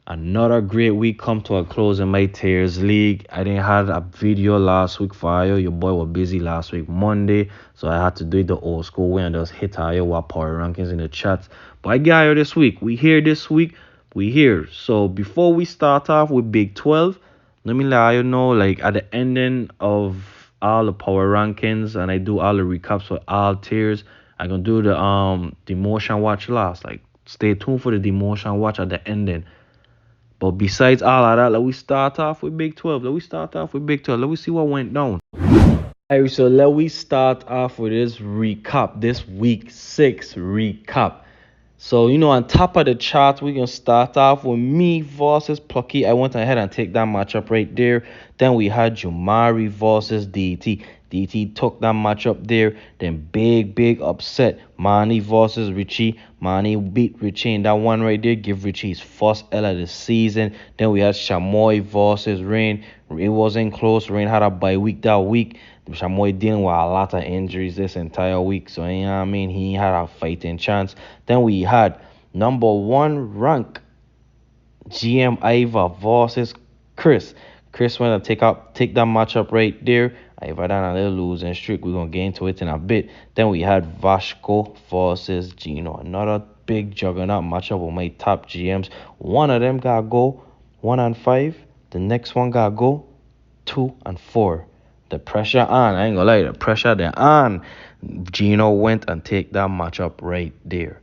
Another great week come to a close in my Tears League. I didn't have a video last week for you. Your boy was busy last week, Monday, so I had to do it the old school way and just hit our power rankings in the chats. But I got you this week. We here this week. We here. So before we start off with Big 12, let me let you know, like at the ending of all the power rankings and I do all the recaps for all tiers, I'm gonna do the Demotion Watch last. Like stay tuned for the Demotion Watch at the ending. But besides all of that, let we start off with Big 12. Let we start off with Big 12. Let me see what went down. Alright, so let we start off with this recap, this week 6 recap. So, on top of the chart, we're going to start off with me versus Plucky. I went ahead and take that matchup right there. Then we had Jumari versus DT. DT took that matchup there. Then big upset. Manny versus Richie. Manny beat Richie in that one right there. Give Richie his first L of the season. Then we had Shamoy versus Rain. It wasn't close. Rain had a bye week that week. Shamoy dealing with a lot of injuries this entire week. So, you know what I mean? He had a fighting chance. Then we had number 1 rank GM Iva versus Chris. Chris went to take that matchup right there. Iva done a little losing streak. We're going to get into it in a bit. Then we had Vashko versus Gino. Another big juggernaut matchup with my top GMs. One of them got to go 1 and 5. The next one got to go 2 and 4. The pressure on. I ain't gonna lie, the pressure then on. Gino went and take that matchup right there.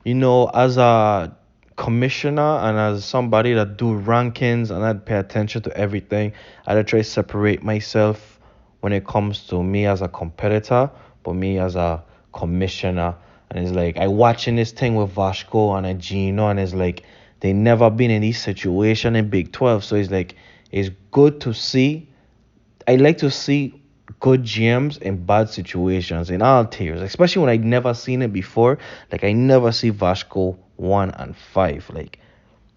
As a commissioner and as somebody that do rankings and I pay attention to everything, I try to separate myself when it comes to me as a competitor, but me as a commissioner. And it's like I watching this thing with Vashko and Gino, and it's like they never been in this situation in Big 12. So it's like it's good to see. I like to see good GMs in bad situations in all tiers, especially when I never seen it before. Like I never see Vashko 1 and 5. Like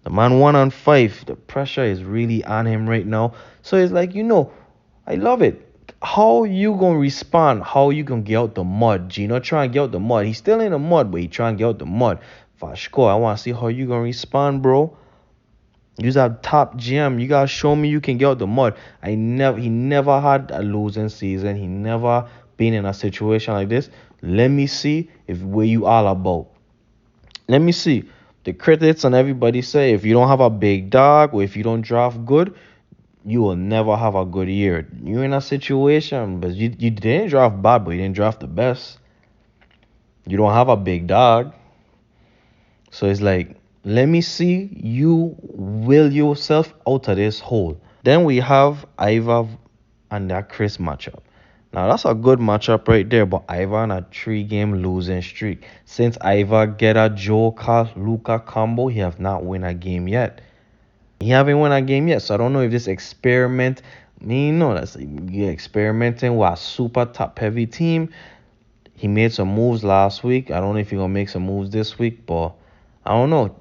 the man 1 and 5, the pressure is really on him right now. So it's like I love it. How you gonna respond? How you gonna get out the mud? Gino trying to get out the mud. He's still in the mud, but he trying to get out the mud. Vashko, I wanna see how you gonna respond, bro. You's a top GM. You gotta show me you can get out the mud. He never had a losing season. He never been in a situation like this. Let me see if where you all about. Let me see. The critics and everybody say if you don't have a big dog or if you don't draft good, you will never have a good year. You're in a situation, but you didn't draft bad, but you didn't draft the best. You don't have a big dog. So it's like, let me see you will yourself out of this hole. Then we have Iva and that Chris matchup. Now that's a good matchup right there, but Iva on a 3-game losing streak. Since Iva get a Joker Luka combo, he have not win a game yet. He haven't won a game yet, so I don't know if this experiment. That's experimenting with a super top heavy team. He made some moves last week. I don't know if he's gonna make some moves this week, but I don't know.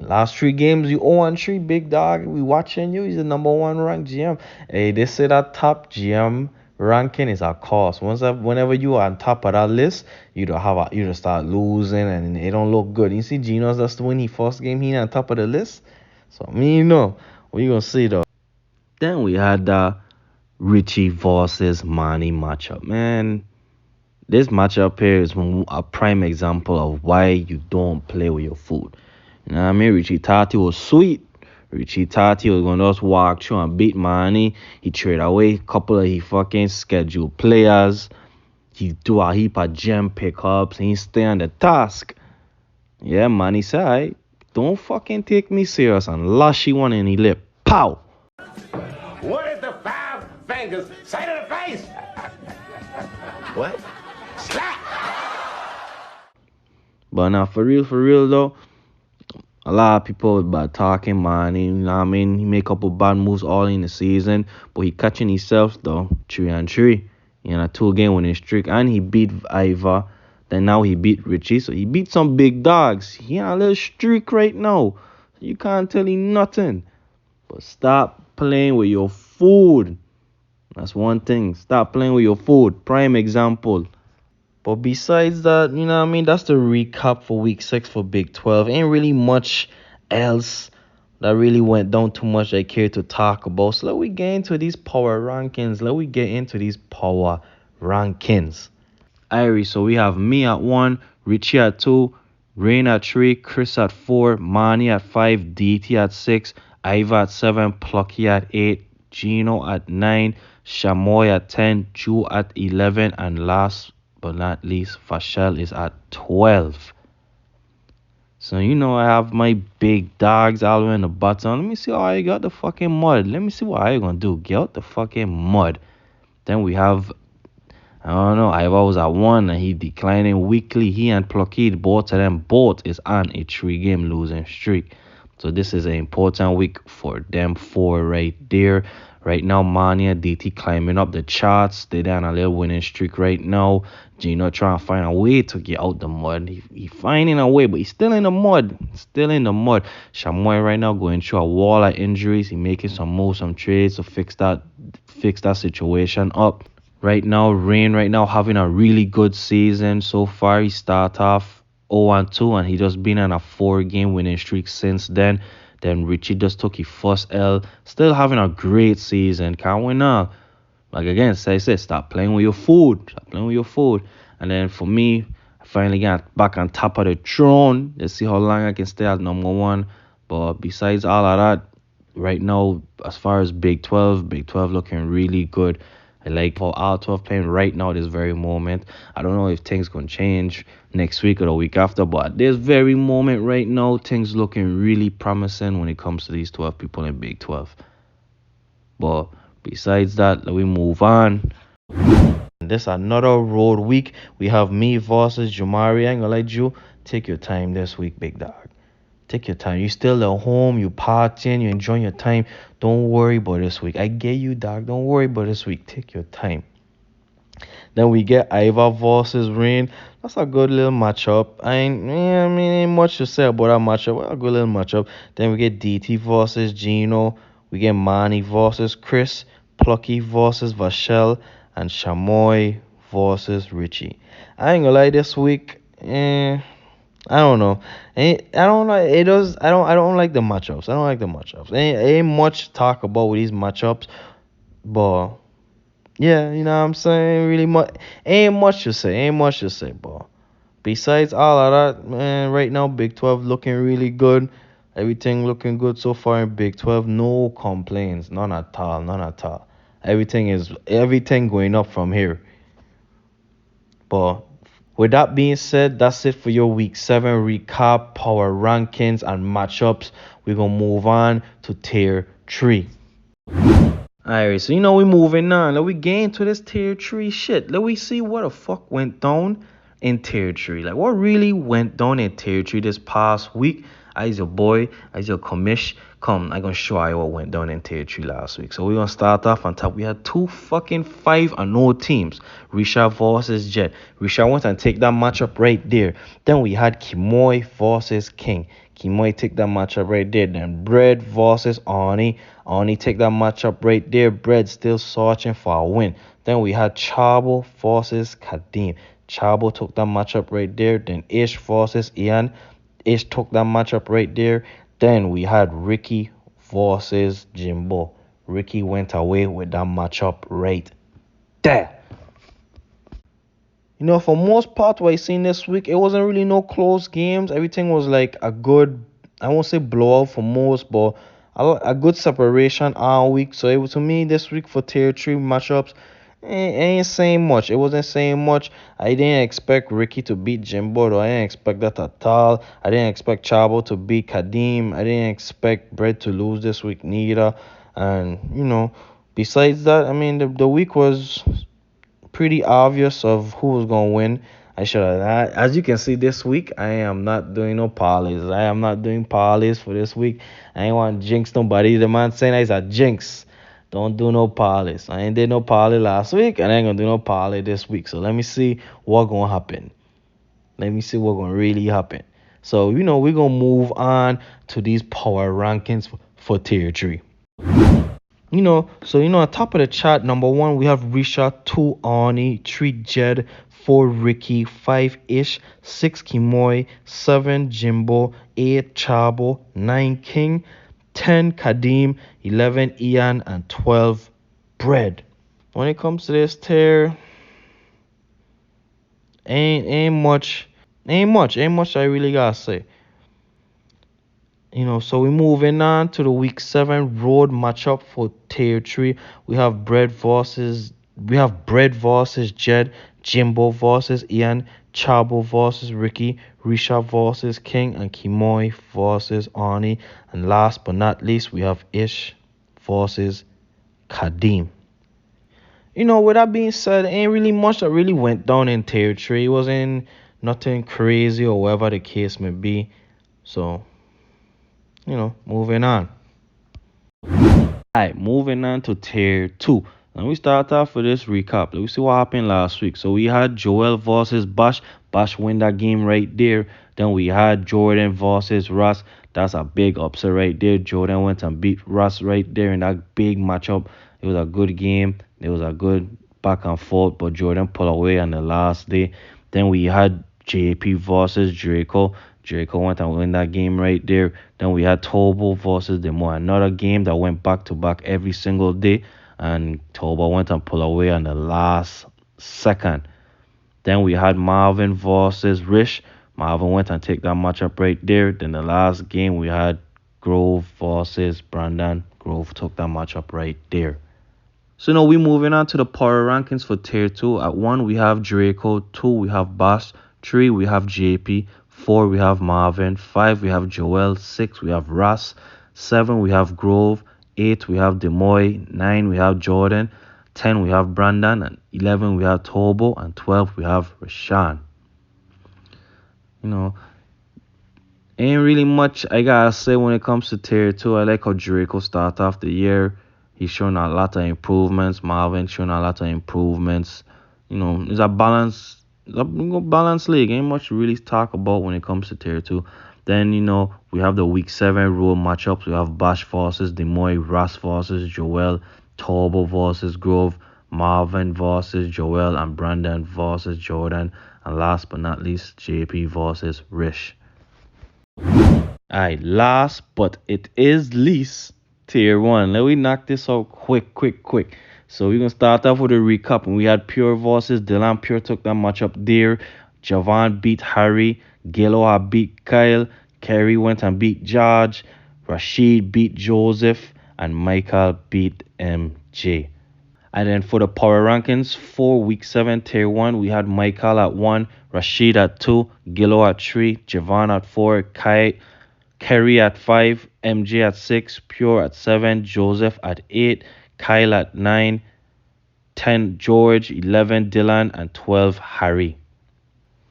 Last 3 games, you 0-3, big dog. We watching you. He's the number 1 ranked GM. Hey, they say that top GM ranking is a cost. Whenever you are on top of that list, you just start losing and it don't look good. You see, Gino's just when he first game, he on top of the list. So what you gonna see though? Then we had the Richie versus Manny matchup. Man, this matchup here is a prime example of why you don't play with your food. You know what I mean? Richie Tati was sweet. Richie Tati was going to just walk through and beat Manny. He trade away a couple of his fucking scheduled players. He do a heap of gem pickups. And he stay on the task. Yeah, Manny said, "Aight, don't fucking take me serious." And lashy one in his lip. Pow! What is the 5 fingers say to the face? What? Slap! But now, for real though, a lot of people bad talking, man. You know what I mean? He make a couple bad moves all in the season, but he catching himself though. 3 and 3. In a 2-game winning streak, and he beat Iva. Then now he beat Richie, so he beat some big dogs. He on a little streak right now. You can't tell him nothing. But stop playing with your food. That's one thing. Stop playing with your food. Prime example. But besides that, you know what I mean? That's the recap for week 6 for Big 12. Ain't really much else that really went down too much I care to talk about. So let we get into these power rankings. Irie, so we have me at 1, Richie at 2, Rain at 3, Chris at 4, Manny at 5, DT at 6, Iva at 7, Plucky at 8, Gino at 9, Shamoy at 10, Ju at 11, and last but not least, Fashel is at 12. So I have my big dogs all the way in the bottom. Let me see how you got the fucking mud. Let me see what I gonna do. Get out the fucking mud. Then we have I don't know. Ivar was at 1 and he declining weekly. He and Plucky, both of them, both is on a 3-game losing streak. So this is an important week for them 4 right there. Right now, Mania, DT climbing up the charts. They're down a little winning streak right now. Gino trying to find a way to get out the mud. He finding a way, but he's still in the mud. Shamoy right now going through a wall of injuries. He making some moves, some trades to fix that situation up. Right now, Rain having a really good season so far. He start off 0-2 and he just been on a 4-game winning streak since then. Then Richie just took his first L. Still having a great season. Can't win now. Like again, say, stop playing with your food. And then for me, I finally got back on top of the throne. Let's see how long I can stay at number 1. But besides all of that, right now, as far as Big 12 looking really good. I like how R12 playing right now this very moment. I don't know if things gonna change next week or the week after, but this very moment right now, things looking really promising when it comes to these 12 people in Big 12. But besides that, let we move on. This another road week. We have me versus Jumari. I ain't gonna let you take your time this week, big dog. Take your time. You still at home, you partying, you enjoying your time. Don't worry about this week. I get you, dog. Don't worry about this week. Take your time. Then we get Iva versus Rain. That's a good little matchup. Ain't much to say about that matchup. A good little matchup. Then we get DT versus Gino. We get Manny versus Chris. Plucky versus Vashel. And Shamoy versus Richie. I ain't gonna lie, this week, I don't know. I don't like it. Does I don't like the matchups. Ain't much talk about with these matchups, but yeah, you know what I'm saying. Really much. Ain't much to say. But besides all of that, man, right now Big 12 looking really good. Everything looking good so far in Big 12. No complaints. None at all. Everything going up from here. But with that being said, that's it for your week 7 recap, power rankings, and matchups. We're going to move on to tier 3. Alright, so we moving on. Let we get into this tier 3 shit. Let we see what the fuck went down in tier 3. Like, what really went down in tier 3 this past week? I's your boy, I's your commish. Come, I'm gonna show you what went down in tier 3 last week. So we're gonna start off on top. We had 2 fucking 5-0 teams. Risha versus Jet. Risha went and take that matchup right there. Then we had Kimoy versus King. Kimoy take that matchup right there. Then Bread versus Arnie. Arnie take that matchup right there. Bread still searching for a win. Then we had Chabo versus Kadim. Chabo took that matchup right there. Then Ish versus Ian. Ish took that matchup right there. Then we had Ricky versus Jimbo. Ricky went away with that matchup right there. For most part, what I seen this week, it wasn't really no close games. Everything was like a good, I won't say blowout for most, but a good separation all week. So it was, to me, this week for tier 3 matchups, ain't saying much. It wasn't saying much. I didn't expect Ricky to beat Jimbo, though. I didn't expect that at all. I didn't expect Chabo to beat Kadim. I didn't expect Bread to lose this week neither. And, besides that, the week was pretty obvious of who was going to win. As you can see this week, I am not doing no parlays. I am not doing parlays for this week. I ain't want to jinx nobody. The man saying it's a jinx. Don't do no parlays. I ain't did no parlay last week, and I ain't going to do no parlay this week. So let me see what going to happen. Let me see what going to really happen. So, we're going to move on to these power rankings for tier 3. On top of the chart, number 1, we have Risha, 2 Arnie, 3 Jed, 4 Ricky, 5 Ish, 6 Kimoy, 7 Jimbo, 8 Chabo, 9 King, 10 Kadeem, 11 Ian, and 12 Bread. When it comes to this tier, ain't much I really gotta say. So we're moving on to the week 7 road matchup for tier 3. We have Bread versus Jed, Jimbo versus Ian, Chabo versus Ricky, Risha versus King, and Kimoy versus Arnie. And last but not least, we have Ish versus Kadeem. With that being said, ain't really much that really went down in tier 3. It wasn't nothing crazy or whatever the case may be. So, moving on. Alright, moving on to tier 2. Now we start off with this recap. Let me see what happened last week. So we had Joel versus Bash. Bash win that game right there. Then we had Jordan versus Russ. That's a big upset right there. Jordan went and beat Russ right there in that big matchup. It was a good game. It was a good back and forth, but Jordan pulled away on the last day. Then we had JP versus Draco. Draco went and win that game right there. Then we had Tobo versus Demo, another game that went back to back every single day. And Tobo went and pulled away on the last second. Then we had Marvin versus Rish. Marvin went and take that matchup right there. Then the last game we had Grove versus Brandon. Grove took that matchup right there. So now we're moving on to the power rankings for tier 2. At 1 we have Draco, 2 we have Bash, 3 we have JP, 4 we have Marvin, 5 we have Joel, 6 we have Russ, 7 we have Grove, 8 we have Demoy, 9 we have Jordan, 10 we have Brandon, and 11 we have Tobo, and 12 we have Rashawn. Ain't really much I gotta say when it comes to tier 2. I like how Draco start off the year. He's shown a lot of improvements. Marvin shown a lot of improvements. It's a balanced league. Ain't much to really talk about when it comes to tier 2. Then, we have the week 7 road matchups. We have Bash versus Demoy, Russ versus Joel, Torbo versus Grove, Marvin versus Joel, and Brandon versus Jordan. And last but not least, JP versus Rish. Alright, last but it is least, tier 1. Let me knock this out quick. So we're going to start off with a recap. And we had Pure versus Dylan. Pure took that matchup there. Javon beat Harry. Gilo beat Kyle. Kerry went and beat George. Rashid beat Joseph. And Michael beat MJ. And then for the power rankings for week 7 tier 1, we had Michael at 1, Rashid at 2, Gilo at 3, Javon at 4, Kerry at 5, MJ at 6, Pure at 7, Joseph at 8, Kyle at 9, 10 George, 11 Dylan, and 12 Harry.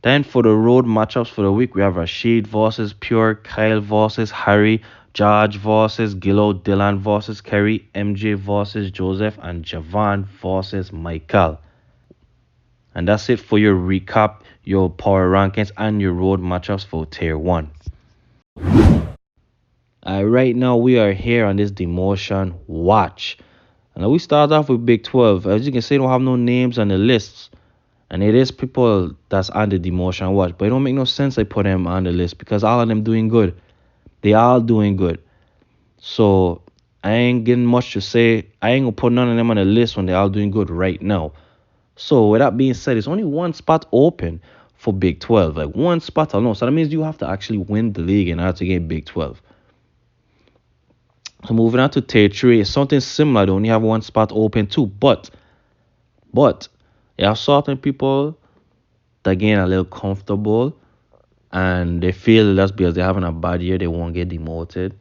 Then for the road matchups for the week, we have Rashid versus Pure, Kyle versus Harry, George versus Gilo, Dylan versus Kerry, MJ versus Joseph, and Javon versus Michael. And that's it for your recap, your power rankings, and your road matchups for tier 1. Right now we are here on this Demotion Watch. And we start off with Big 12. As you can see, I don't have no names on the lists. And it is people that's on the Demotion Watch. But it don't make no sense I put them on the list because all of them doing good. They all doing good. So I ain't getting much to say. I ain't gonna put none of them on the list when they all doing good right now. So with that being said, it's only one spot open for Big 12. Like one spot alone. So that means you have to actually win the league in order to get Big 12. So moving on to tier 3, it's something similar. They only have one spot open too. But there are certain people that get a little comfortable and they feel that's because they're having a bad year, they won't get demoted.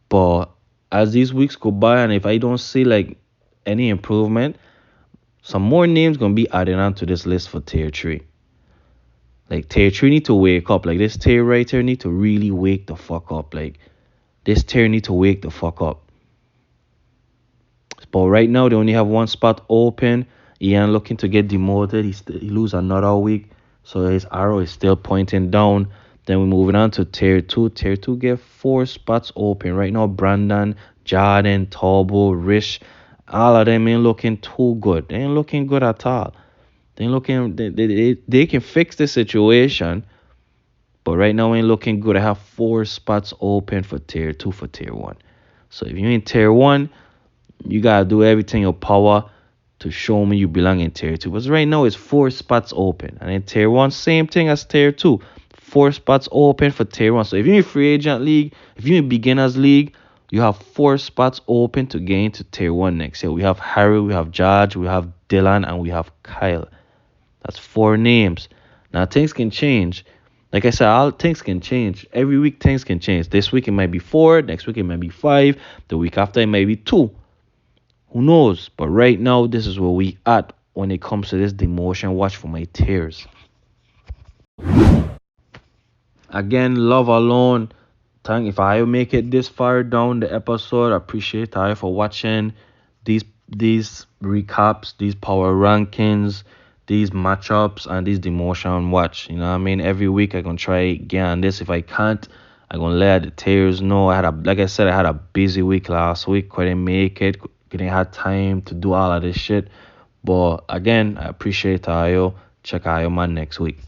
But as these weeks go by and if I don't see like any improvement, some more names gonna be added onto this list for tier 3. Like tier 3 need to wake up. Like this tier right here need to really wake the fuck up. Like this tier need to wake the fuck up. But right now they only have one spot open. Ian looking to get demoted. He lose another week, so his arrow is still pointing down. Then we're moving on to tier 2. Tier 2 get 4 spots open right now. Brandon, Jordan, Torbo, Rish, all of them ain't looking too good. They ain't looking good at all. They ain't looking. They can fix the situation, But right now ain't looking good. I have 4 spots open for tier 2 for tier 1. So if you in tier 1, you gotta do everything in your power to show me you belong in tier 2. Because right now it's 4 spots open. And in tier 1, same thing as tier 2. 4 spots open for tier 1. So if you're in free agent league, if you're in beginners league, you have 4 spots open to get into tier 1 next year. We have Harry, we have George, we have Dylan, and we have Kyle. That's 4 names. Now things can change. Like I said, all things can change. Every week things can change. This week it might be 4, next week it might be 5, the week after it might be 2. Who knows? But right now, this is where we at when it comes to this demotion watch for my tiers. Again, love alone. Thank if I make it this far down the episode, I appreciate I for watching these recaps, these power rankings, these matchups, and these demotion watch. You know what I mean? Every week I gonna try again on this. If I can't, I gonna let the tiers know. Like I said, I had a busy week last week. Couldn't make it. Couldn't have time to do all of this shit. But again, I appreciate Ayo. Check Ayo man next week.